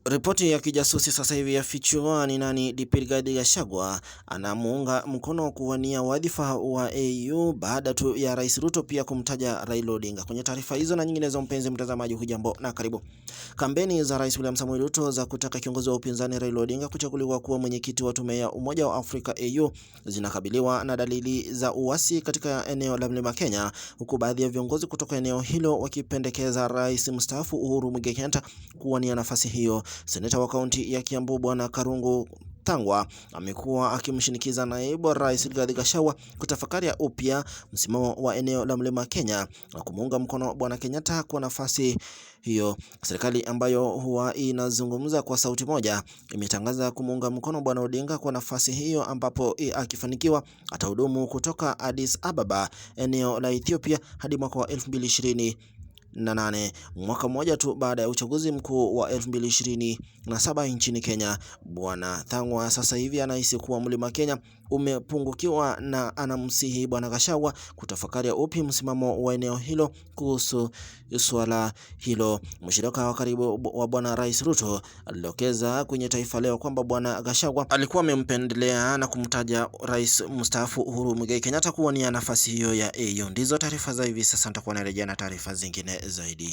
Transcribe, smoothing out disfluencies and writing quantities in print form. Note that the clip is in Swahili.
Ripoti ya kijasusi sasa hivi yafichua ni nani Rigathi Gachagua anamuunga mkono kuwania wadhifa wa AU baada tu ya Rais Ruto pia kumtaja Raila Odinga. Kwenye taarifa hizo na nyinginezo, mpenzi mtazamaji, hujambo na karibu. Kampeni za Rais William Samoei Ruto za kutaka kiongozi wa upinzani Raila Odinga kuchaguliwa kuwa mwenyekiti wa tume ya Umoja wa Afrika AU zinakabiliwa na dalili za uasi katika eneo la Mlima Kenya, huku baadhi ya viongozi kutoka eneo hilo wakipendekeza Rais mstaafu Uhuru Muigai Kenyatta kuwania nafasi hiyo. Seneta wa kaunti ya Kiambu Bwana Karungu Thang'wa amekuwa akimshinikiza naibu rais Rigathi Gachagua kutafakari upya msimamo wa eneo la Mlima Kenya na kumuunga mkono Bwana Kenyatta kwa nafasi hiyo. Serikali ambayo huwa inazungumza kwa sauti moja imetangaza kumuunga mkono Bwana Odinga kwa nafasi hiyo, ambapo akifanikiwa atahudumu kutoka Addis Ababa, eneo la Ethiopia, hadi mwaka wa 2028, mwaka mmoja tu baada ya uchaguzi mkuu wa 2027 nchini Kenya. Bwana Thang'wa sasa hivi anahisi kuwa Mlima Kenya umepungukiwa na anamsihi Bwana Gachagua kutafakari upya msimamo wa eneo hilo kuhusu swala hilo. Mshirika wa karibu wa Bwana Rais Ruto alidokeza kwenye Taifa Leo kwamba Bwana Gachagua alikuwa amempendelea na kumtaja Rais mstaafu Uhuru Muigai Kenyatta kuwania nafasi hiyo ya AU. Ndizo taarifa za hivi sasa, nitakuwa narejea na taarifa zingine zaidi.